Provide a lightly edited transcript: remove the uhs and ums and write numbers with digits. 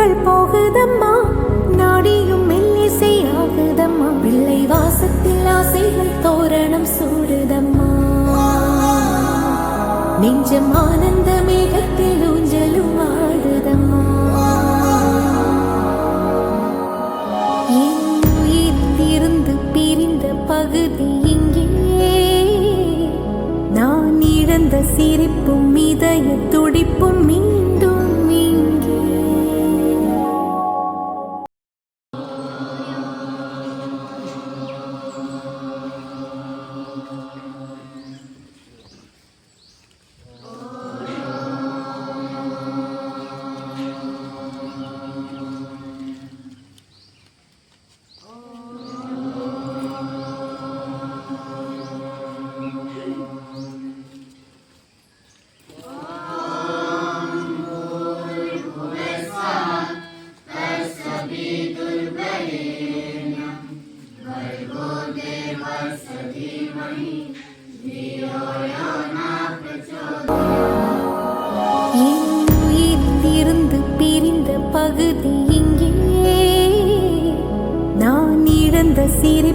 நாட்கள் போகுதம்மா, நாடியும் மெல்லிசை ஆகுதம்மா, பிள்ளை வாசத்தில் ஆசைகள் தோரணம் சூடுதம்மா, நெஞ்சம் ஆனந்த மேகத்தில் ஊஞ்சலும் ஆடுதம்மா. என் உயிரிலிருந்து பிரிந்த பகுதி இங்கே, நான் இழந்த சிரிப்பும் இதய துடிப்பும் மீண்டும் இங்கே. என் உயிரிலிருந்து பிரிந்த பகுதி இங்கே, நான் இழந்த சிரிப்பு